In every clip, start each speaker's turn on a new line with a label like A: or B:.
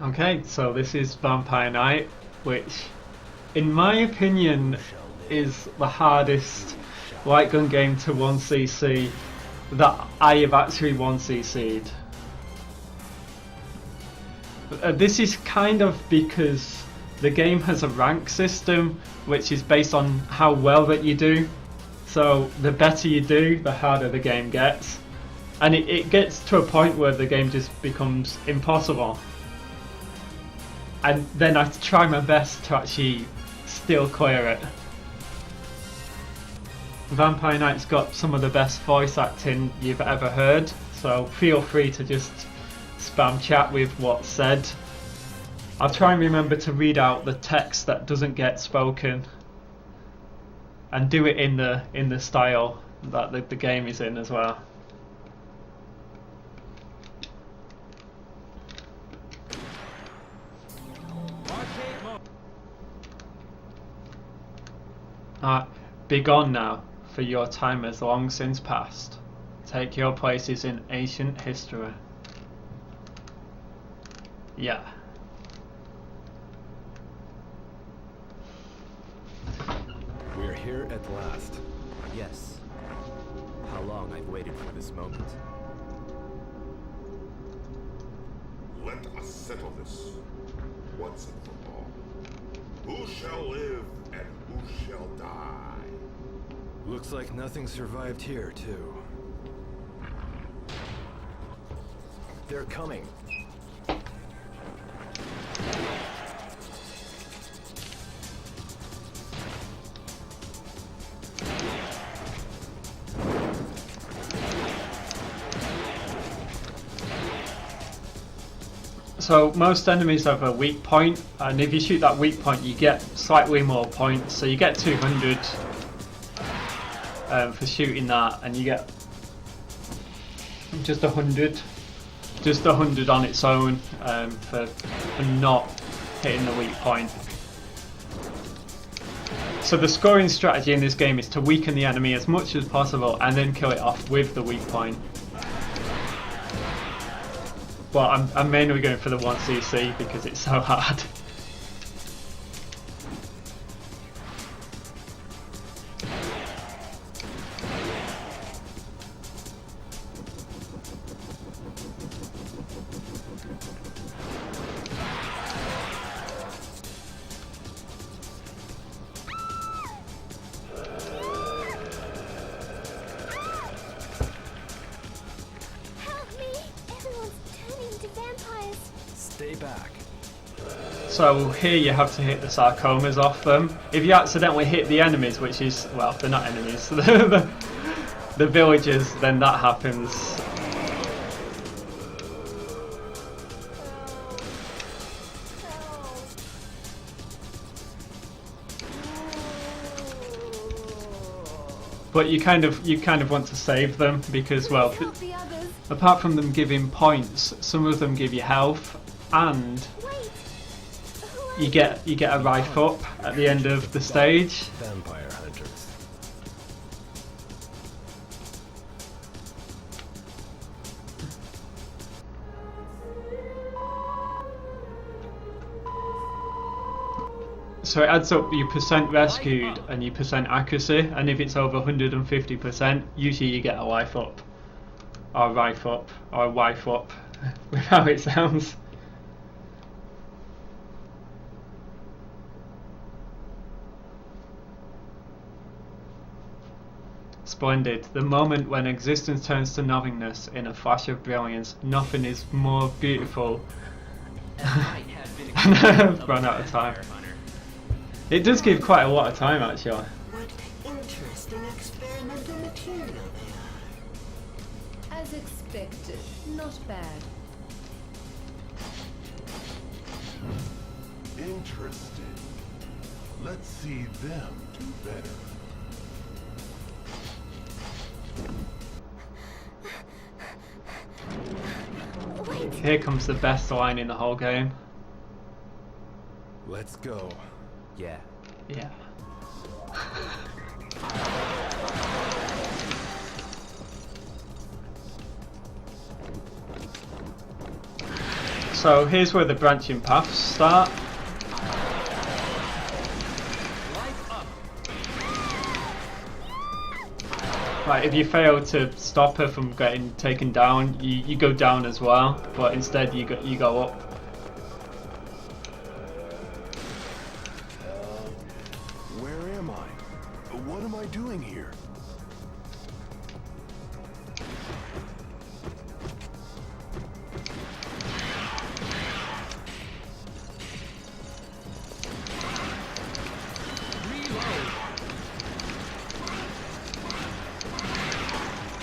A: Okay, so this is Vampire Knight, which, in my opinion, is the hardest light gun game to 1cc that I have actually 1cc'd. This is kind of because the game has a rank system which is based on how well that you do. So the better you do, the harder the game gets. And it gets to a point where the game just becomes impossible. And then I try my best to actually still clear it. Vampire Knight's got some of the best voice acting you've ever heard, so feel free to just spam chat with what's said. I'll try and remember to read out the text that doesn't get spoken and do it in the style that the game is in as well. Be gone now, for your time has long since passed. Take your places in ancient history. Yeah.
B: We're here at last.
C: Yes. How long I've waited for this moment.
D: Let us settle this once and for all. Who shall live and who shall die?
B: Looks like nothing survived here, too.
C: They're coming.
A: So most enemies have a weak point, and if you shoot that weak point you get slightly more points, so you get 200 for shooting that, and you get just 100 on its own for not hitting the weak point. So the scoring strategy in this game is to weaken the enemy as much as possible and then kill it off with the weak point. But I'm mainly going for the 1cc because it's so hard.
C: Stay back.
A: So here you have to hit the sarcomas off them. If you accidentally hit the enemies, which is, well, they're not enemies, the villagers, then that happens. But you kind of want to save them because, well, apart from them giving points, some of them give you health, and you get a life up at the end of the stage.
B: Vampire hunters.
A: So it adds up your percent rescued and your percent accuracy, and if it's over 150%, usually you get a life up, or a life up, or a wife up, with how it sounds. Splendid. The moment when existence turns to nothingness in a flash of brilliance. Nothing is more beautiful. I've run out of time. It does give quite a lot of time, actually.
E: What interesting experimental material they As expected, not bad.
D: Interesting. Let's see them do better.
E: Wait!
A: Here comes the best line in the whole game.
B: Let's go.
C: Yeah.
A: Yeah. So here's where the branching paths start. Right, if you fail to stop her from getting taken down, you go down as well, but instead you go up.
D: Where am I? What am I doing here?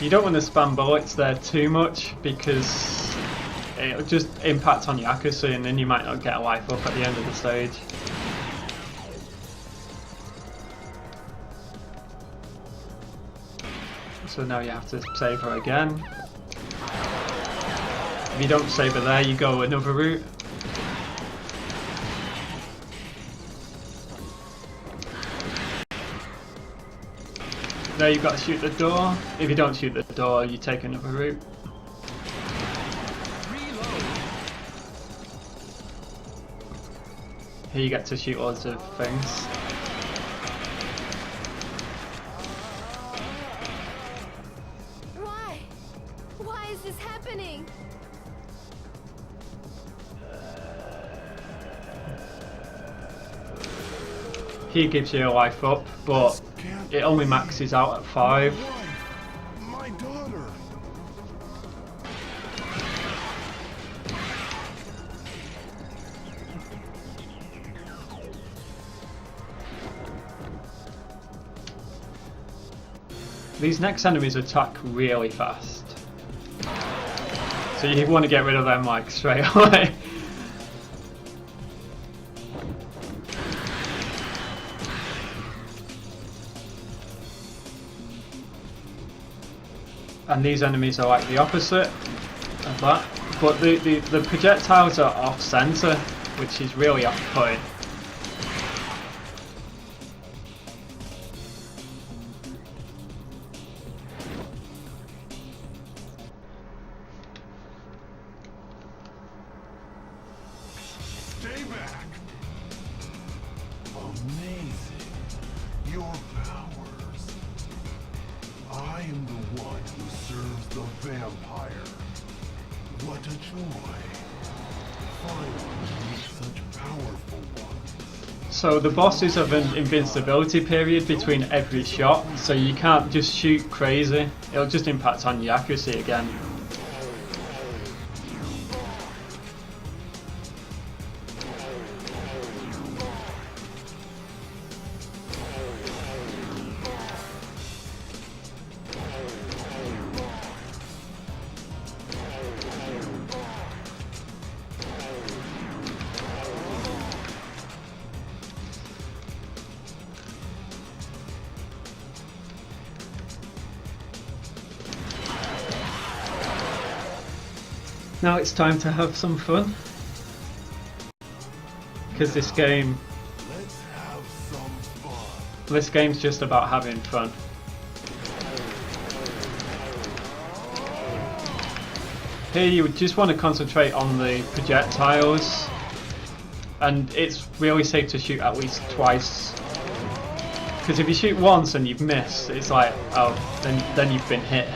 A: You don't want to spam bullets there too much because it'll just impact on your accuracy and then you might not get a life up at the end of the stage. So now you have to save her again. If you don't save her there, you go another route. There you've got to shoot the door. If you don't shoot the door, you take another route. Here you get to shoot loads of things.
E: Why? Why is this happening?
A: He gives you a life up, but it only maxes out at 5.
D: My daughter.
A: These next enemies attack really fast, so you want to get rid of them like straight away. And these enemies are like the opposite of that, but the projectiles are off center, which is really off-putting.
D: Stay back. Amazing. Your powers. I am the one who serves the vampire. What a joy. Finally, meet such powerful ones.
A: So the bosses have an invincibility period between every shot, so you can't just shoot crazy. It'll just impact on your accuracy again. Now it's time to have some fun, because
D: Let's have some fun.
A: this game's just about having fun. Here you just want to concentrate on the projectiles, and it's really safe to shoot at least twice, because if you shoot once and you've missed, it's like, oh, then you've been hit.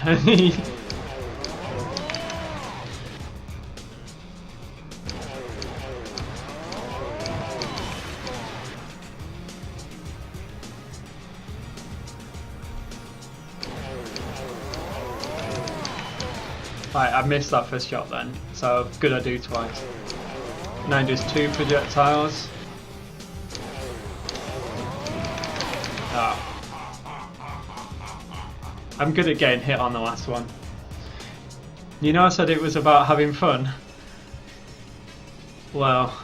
A: Right, I missed that first shot then, so good I do twice. Now just 2 projectiles. Ah. I'm good at getting hit on the last one. You know I said it was about having fun? Well,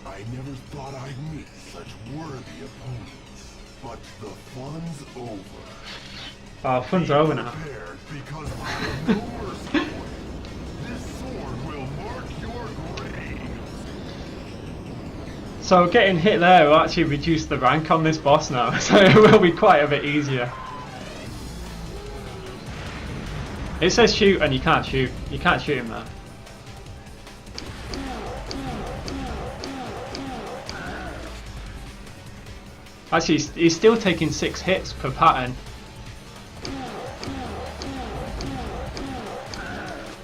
D: I never thought I'd meet such worthy opponents, but the fun's over.
A: oh, fun's over now.
D: Prepared, because I have no mercy for you. This sword will mark your grave.
A: So getting hit there will actually reduce the rank on this boss now, so it will be quite a bit easier. It says shoot and you can't shoot. You can't shoot him there. Actually, he's still taking 6 hits per pattern.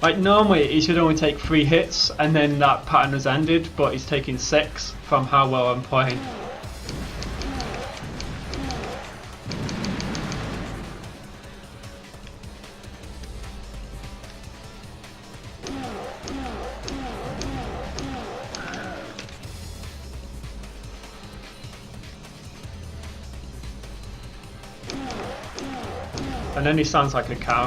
A: Like normally he should only take 3 hits and then that pattern has ended, but he's taking 6 from how well I'm playing. And then he sounds like a cow.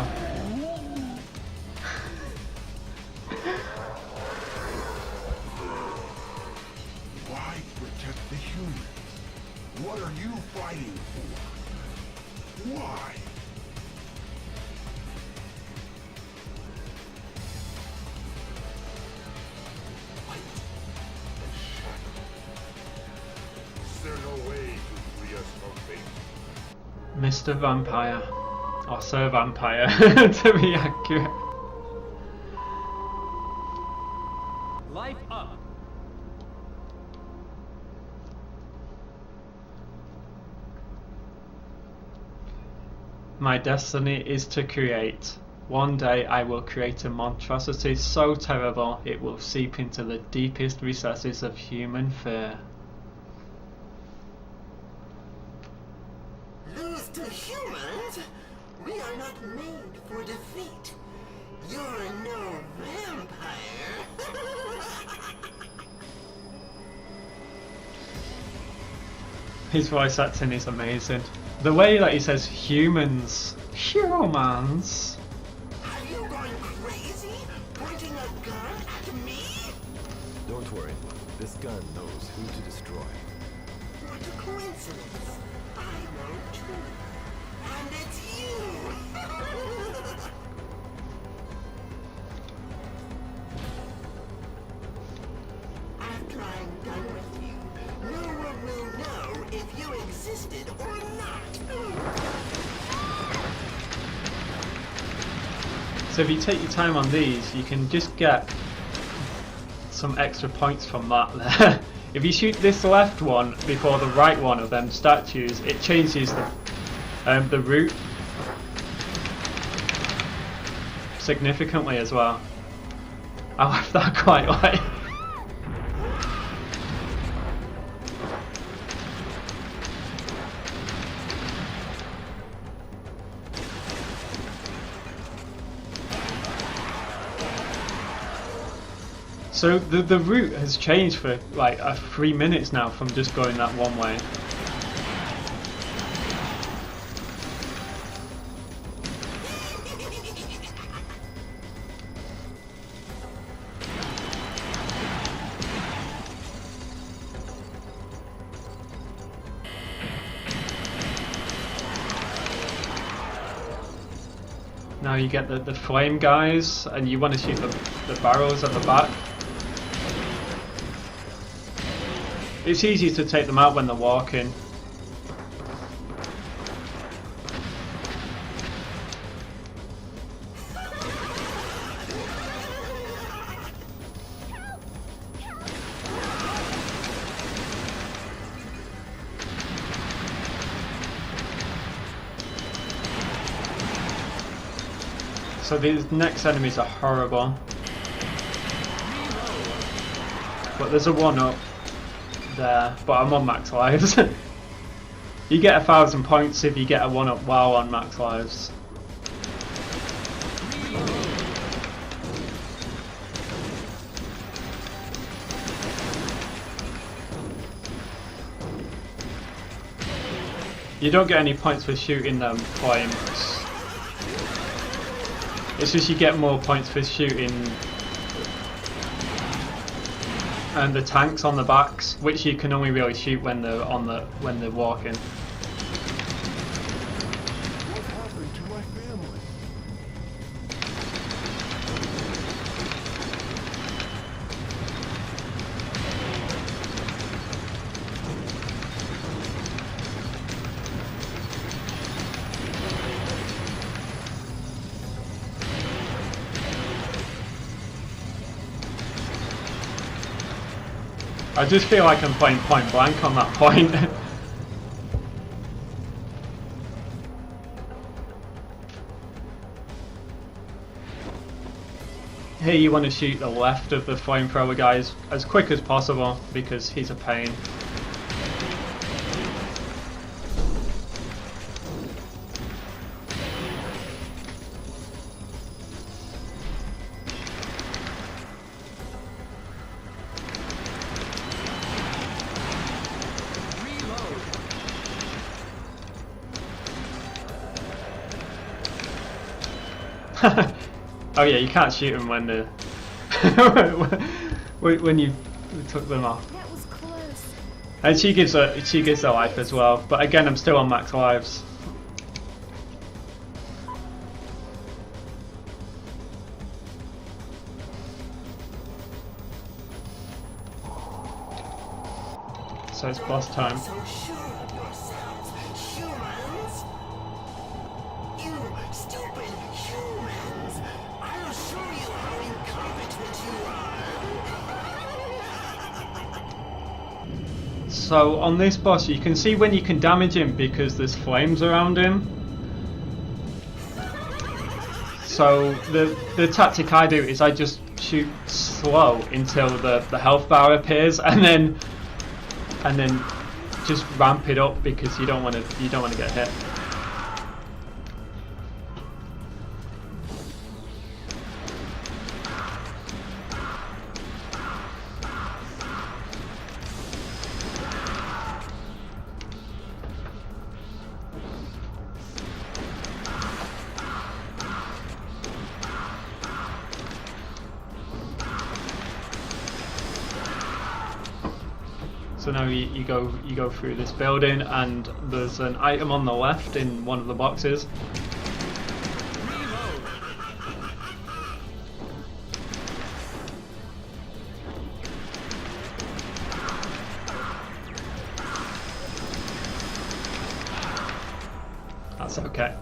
D: Why protect the humans? What are you fighting for? Why? Is there no way to free us from fate?
A: Mr. Vampire. Or Sir Vampire, to be accurate.
C: Life up!
A: My destiny is to create. One day I will create a monstrosity so terrible it will seep into the deepest recesses of human fear.
F: Lose to humans? We are not made for defeat. You're no vampire.
A: His voice acting is amazing. The way that he says humans. Humans.
F: Are you going crazy? Pointing a gun at me?
B: Don't worry. This gun knows who to destroy.
F: What a coincidence. I know too. And it's you. After I'm done with you, no one will know if you existed or not.
A: So if you take your time on these, you can just get some extra points from that there. If you shoot this left one before the right one of them statues, it changes the route significantly as well. I left that quite late. So the route has changed for like 3 minutes now from just going that one way. Now you get the flame guys and you want to shoot the barrels at the back. It's easy to take them out when they're walking. So these next enemies are horrible. But there's a 1-up there, but I'm on max lives. You get 1,000 points if you get a 1-up while on max lives. You don't get any points for shooting them flames. It's just you get more points for shooting and the tanks on the backs, which you can only really shoot when they're walking.
B: What happened to my family?
A: I just feel like I'm playing point blank on that point. Here you want to shoot the left of the flamethrower guy as quick as possible because he's a pain. Oh yeah, you can't shoot them when the when you took them off.
E: That was close.
A: And she gives her life as well. But again, I'm still on max lives. So it's boss time.
F: So sure of yourselves, humans. You stupid humans. I'll show you how incompetent you are.
A: So on this boss, you can see when you can damage him because there's flames around him. So the tactic I do is I just shoot slow until the health bar appears, and then just ramp it up because you don't want to get hit. So now you go through this building, and there's an item on the left in one of the boxes. That's okay.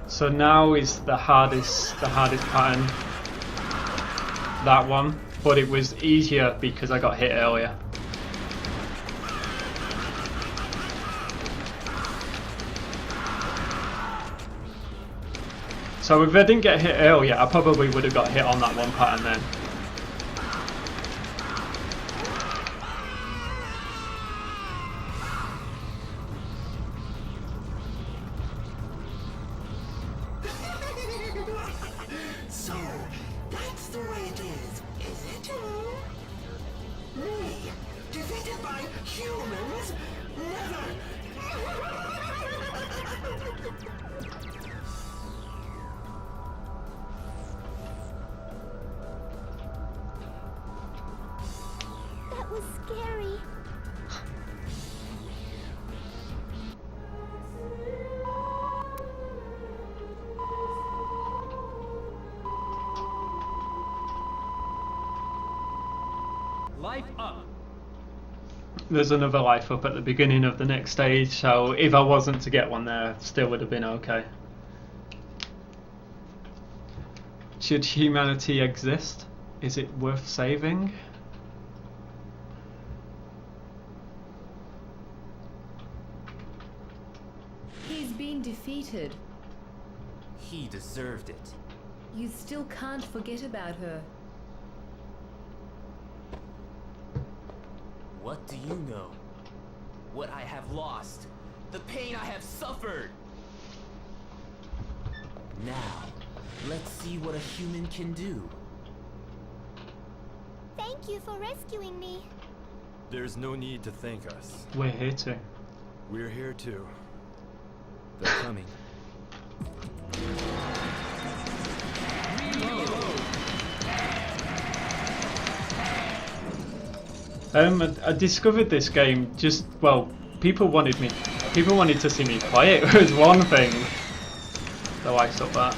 A: So now is the hardest pattern. That one, but it was easier because I got hit earlier. So if I didn't get hit earlier, I probably would have got hit on that one pattern then.
F: So, that's the way it is it? Me, defeated by humans? Never!
E: That was scary.
C: Life up.
A: there's another life up at the beginning of the next stage, so if I wasn't to get one there, still would have been okay. Should humanity exist? Is it worth saving?
G: He's been defeated.
C: He deserved it.
G: You still can't forget about her.
C: What do you know? What I have lost. The pain I have suffered. Now, let's see what a human can do.
E: Thank you for rescuing me.
B: There's no need to thank us.
A: We're here to.
B: We're here too. They're coming.
A: I discovered this game just, well, people wanted to see me play it. It was one thing. The likes of that.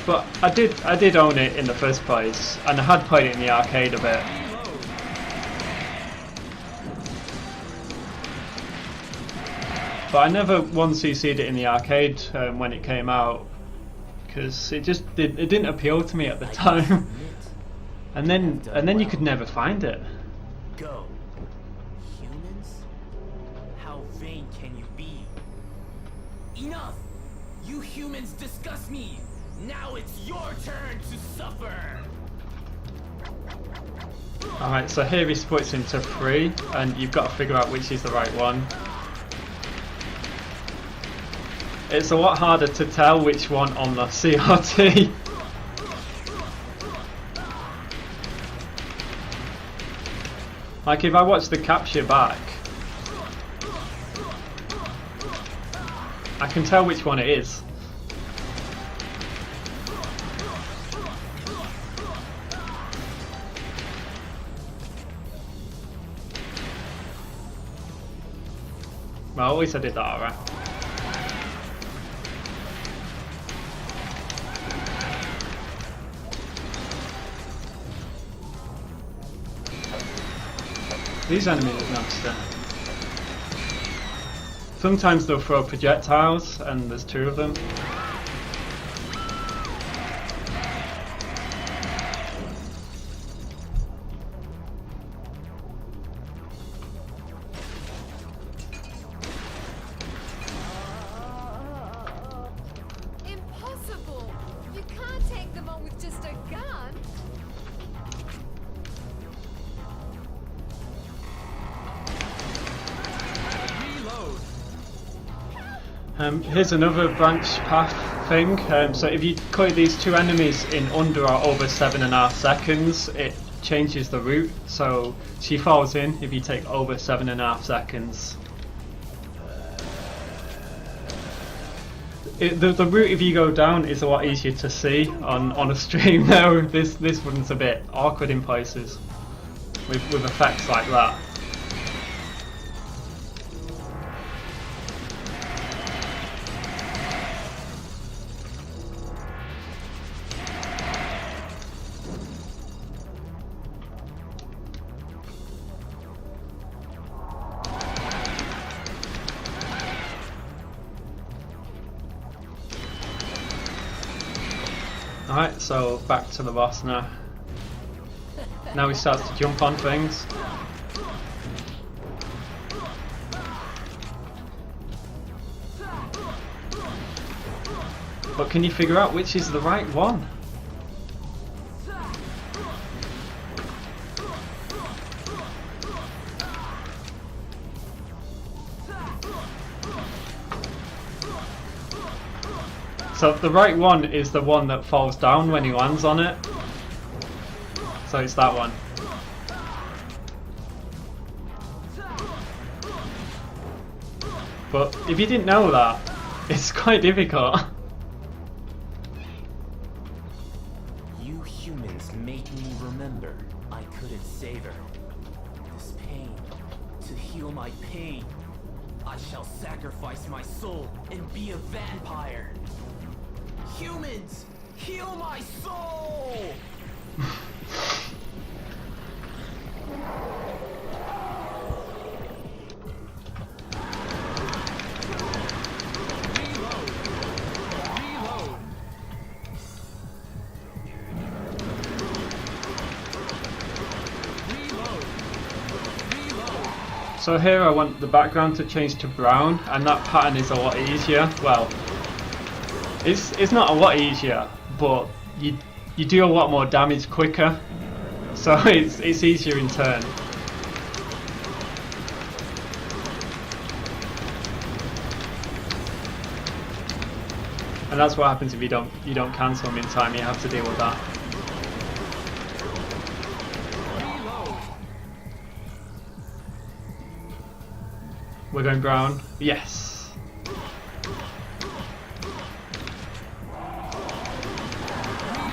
A: But I did own it in the first place, and I had played it in the arcade a bit. But I never once CC'd it in the arcade when it came out, because it didn't appeal to me at the time. and then you could never find it.
C: Go. Humans? How vain can you be? Enough! You humans disgust me! Now it's your turn to suffer!
A: Alright, so here he splits into 3, and you've got to figure out which is the right one. It's a lot harder to tell which one on the CRT. Like if I watch the capture back, I can tell which one it is. Well, at least I did that alright. These enemies are nasty. Sometimes they'll throw projectiles, and there's 2 of them.
G: Impossible! You can't take them on with just a gun!
A: Here's another branch path thing. So if you clear these 2 enemies in under or over 7.5 seconds, it changes the route. So she falls in if you take over 7.5 seconds. The route if you go down is a lot easier to see on a stream now. This one's a bit awkward in places with effects like that. Alright, so back to the boss now. Now he starts to jump on things. But can you figure out which is the right one? So the right one is the one that falls down when he lands on it. So it's that one. But if you didn't know that, it's quite difficult.
C: You humans make me remember I couldn't save her. This pain, to heal my pain, I shall sacrifice my soul and be a vampire. Humans, heal my soul!
A: So here I want the background to change to brown, and that pattern is a lot easier. Well, it's not a lot easier, but you do a lot more damage quicker, so it's easier in turn. And that's what happens if you don't cancel them in time. You have to deal with that. We're going brown. Yes.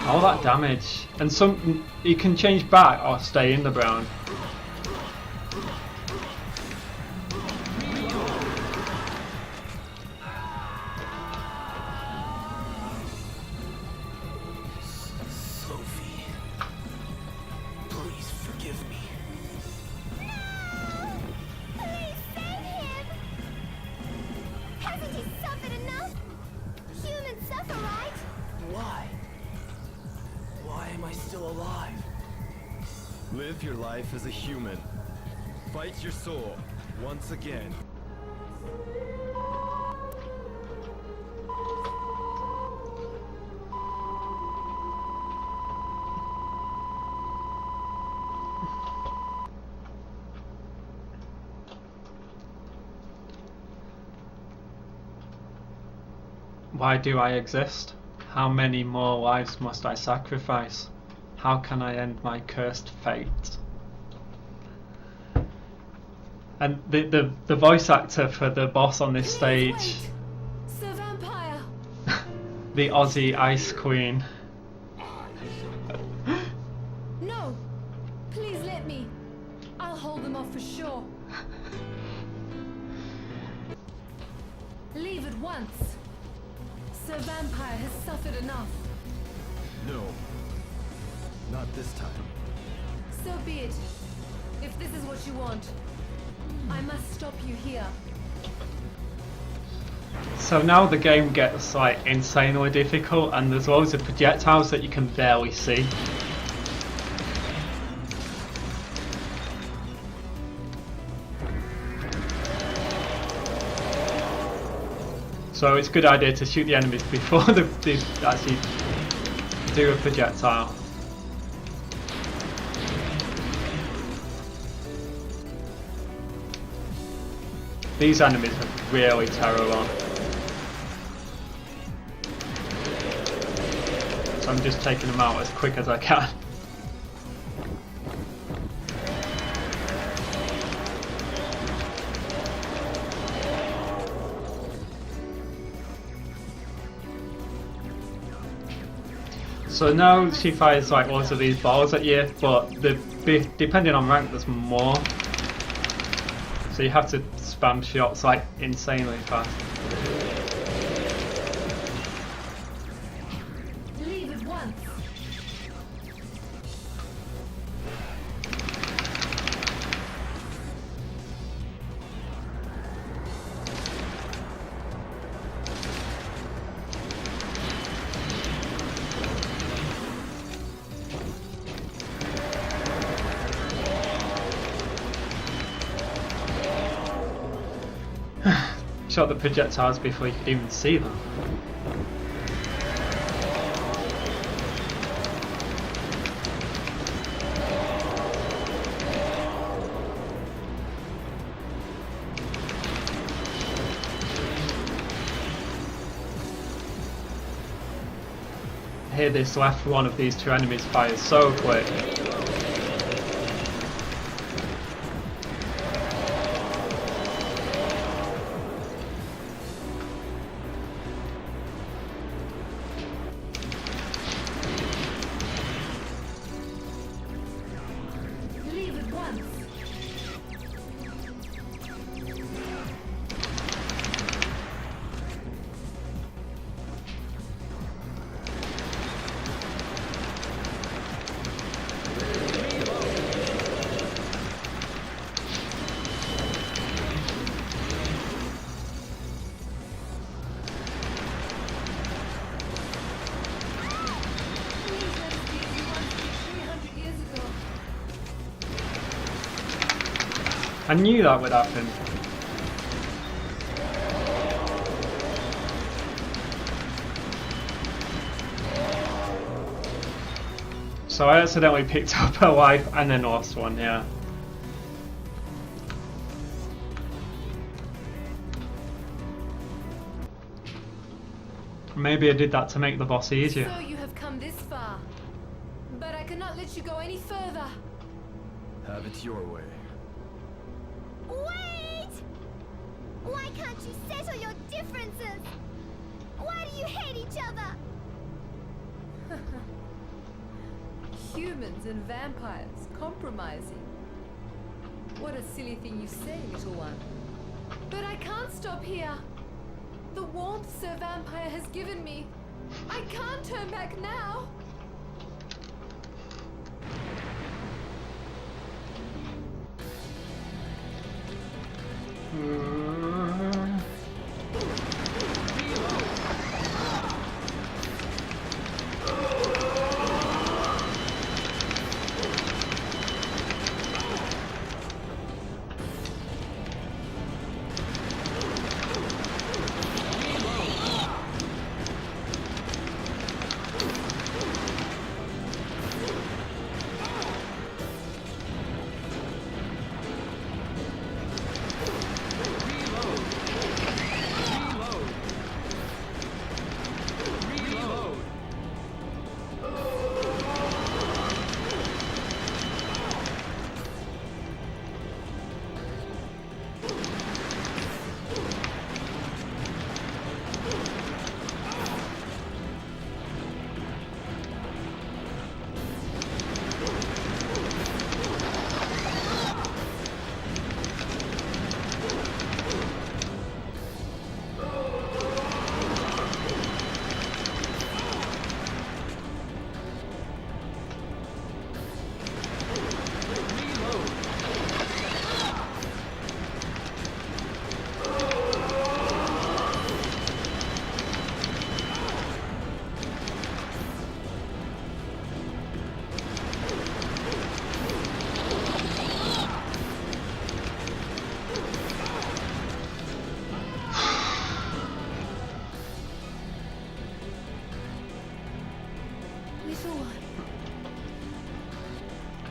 A: All that damage, and some you can change back or stay in the brown.
C: Sophie, please forgive me.
E: Please save him! Hasn't he suffered enough? Humans suffer, right?
C: Why? Why am I still alive?
B: Live your life as a human. Fight your soul once again.
A: Why do I exist? How many more lives must I sacrifice? How can I end my cursed fate? And the voice actor for the boss on this stage,
G: Wait! Sir Vampire!
A: the Aussie Ice Queen.
G: No! Please let me. I'll hold them off for sure. Leave at once. Sir Vampire has suffered enough.
B: No. Not this time.
G: So be it. If this is what you want, I must stop you here.
A: So now the game gets like insanely difficult, and there's loads of projectiles that you can barely see. So it's a good idea to shoot the enemies before they actually do a projectile. These enemies are really terrible. So I'm just taking them out as quick as I can. So now she fires like loads of these balls at you, but depending on rank there's more. So you have to spam shots like insanely fast.
G: Leave at once.
A: Shot the projectiles before you could even see them. Here this left one of these two enemies fires so quick.
G: Leave at once.
A: I knew that would happen. So I accidentally picked up her life and then lost one, yeah. Maybe I did that to make the boss easier.
G: So you have come this far, but I cannot let you go any further.
B: Have it your way.
E: Wait! Why can't you settle your differences? Why do you hate each other?
G: Humans and vampires compromising. What a silly thing you say, little one. But I can't stop here. The warmth Sir Vampire has given me. I can't turn back now.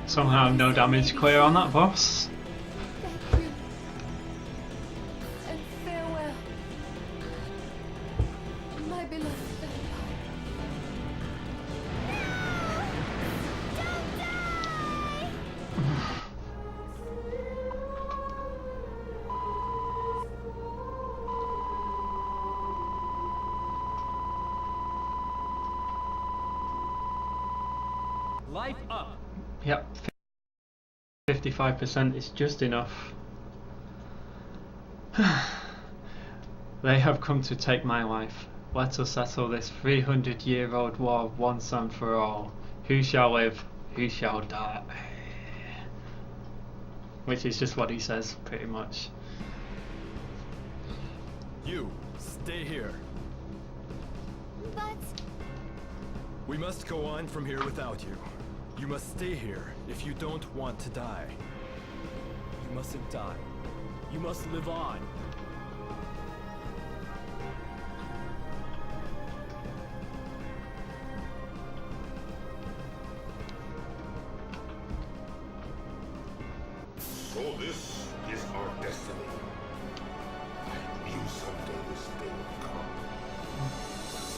A: Somehow no damage clear on that boss.
G: Thank you. And farewell. My beloved vampire.
C: Life up.
A: Yep, 55% is just enough. They have come to take my life. Let us settle this 300-year-old war once and for all. Who shall live? Who shall die? Which is just what he says, pretty much.
B: You, stay here.
E: But
B: We must go on from here without you. You must stay here if you don't want to die.
C: You mustn't die. You must live on.
D: So this is our destiny. I knew someday this day would come.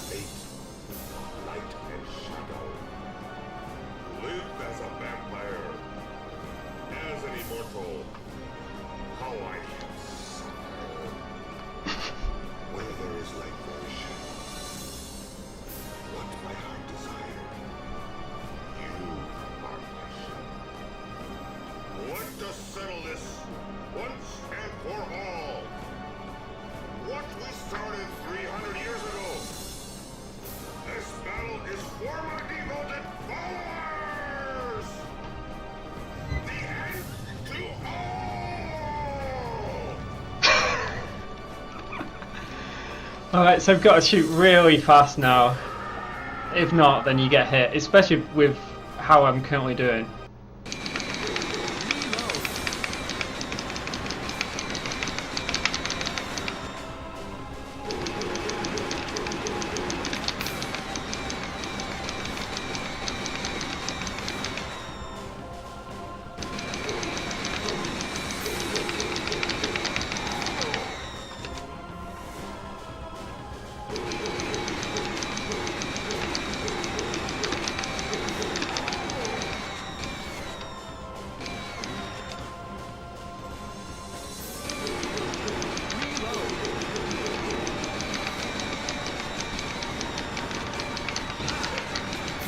D: Fate, light and shadow. Live as a vampire, as an immortal. How I have suffered. Where there is light, there is shadow. What my heart desired, you are my shadow. Let us settle this once and for all. What we started 300 years ago. This battle is for my devoted followers. The end to all.
A: Alright, so I've got to shoot really fast now. If not, then you get hit, especially with how I'm currently doing.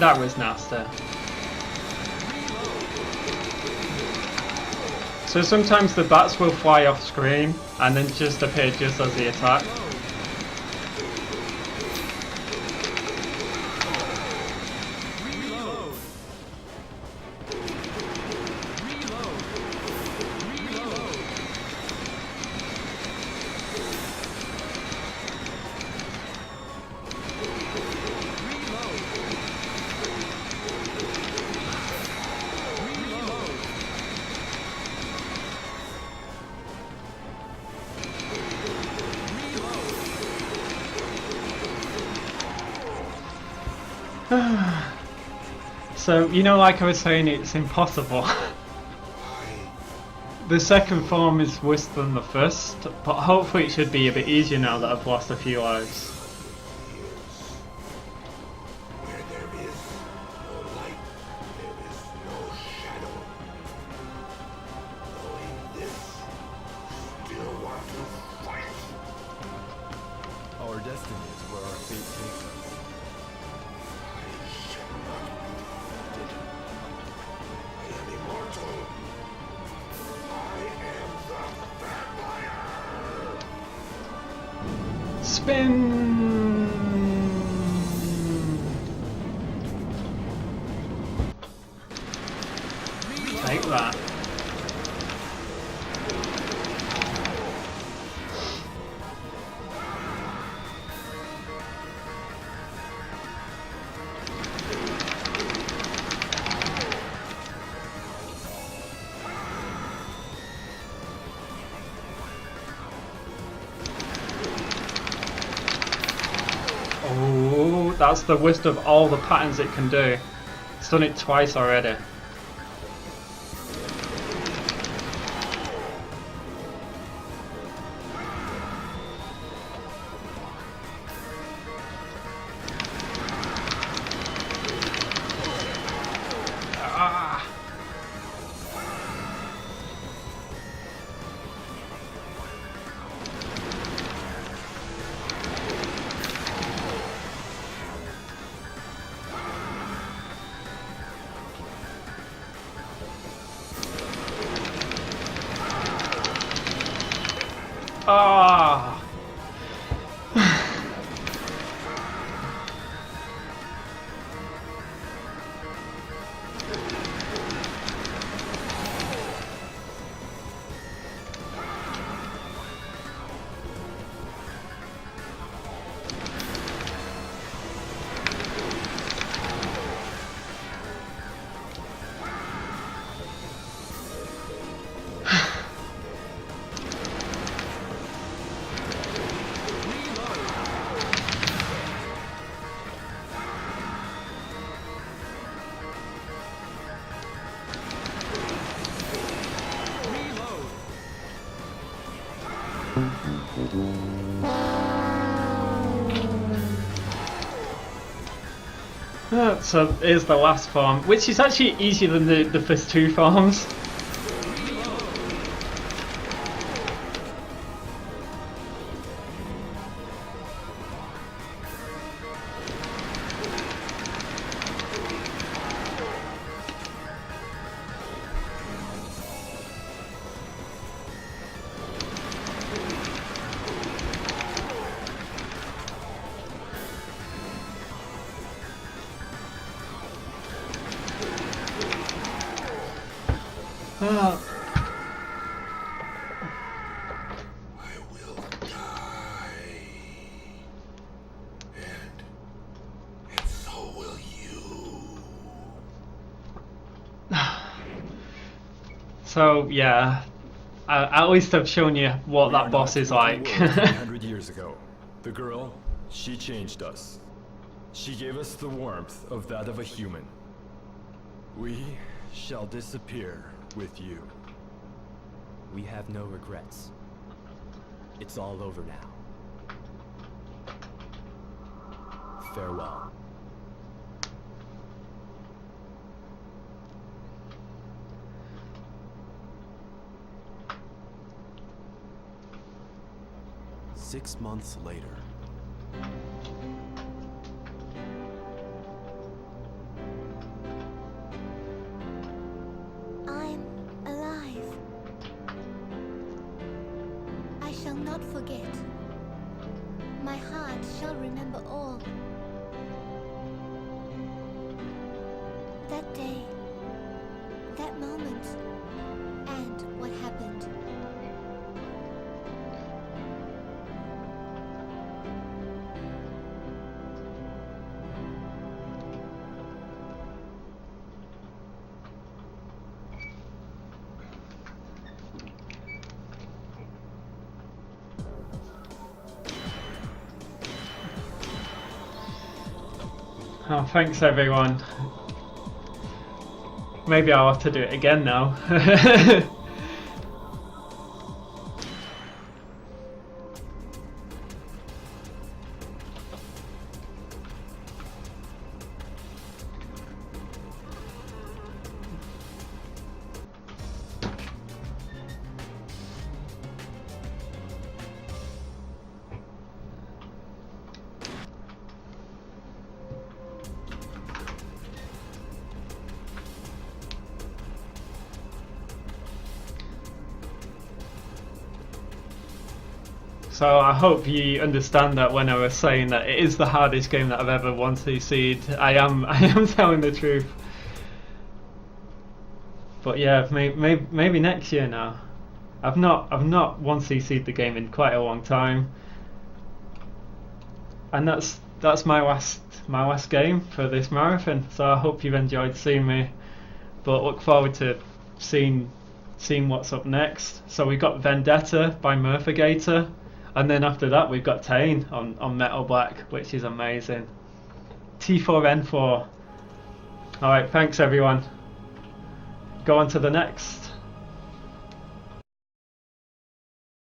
A: That was nasty. So sometimes the bats will fly off screen and then just appear just as the attack. So, you know, like I was saying, it's impossible. The second form is worse than the first, but hopefully it should be a bit easier now that I've lost a few lives.
D: Where there is no light, there is no shadow. Knowing this, still want to fight?
B: Our destiny is where our fate takes us.
D: I shall not be defeated. I am immortal. I am the vampire!
A: Spin! Take that. Oh, that's the worst of all the patterns it can do. It's done it twice already. Ah. Ah. So here's the last form, which is actually easier than the first two forms.
D: I will die. And so will you.
A: So yeah, at least I've shown you what
B: We are
A: that boss
B: not
A: is
B: what we
A: like.
B: were 300 years ago. The girl, she changed us. She gave us the warmth of that of a human. We shall disappear with you.
C: We have no regrets. It's all over now. Farewell.
H: Six months later.
E: shall not forget. My heart shall remember all. That day, that moment, and what happened.
A: Oh, thanks everyone. Maybe I'll have to do it again now. So I hope you understand that when I was saying that it is the hardest game that I've ever 1cc'd, I am telling the truth. But yeah, maybe next year now. I've not 1cc'd the game in quite a long time, and that's my last game for this marathon. So I hope you've enjoyed seeing me, but look forward to seeing what's up next. So we got Vendetta by Murphigator. And then after that we've got Tane on Metal Black, which is amazing. T4N4. Alright, thanks everyone. Go on to the next.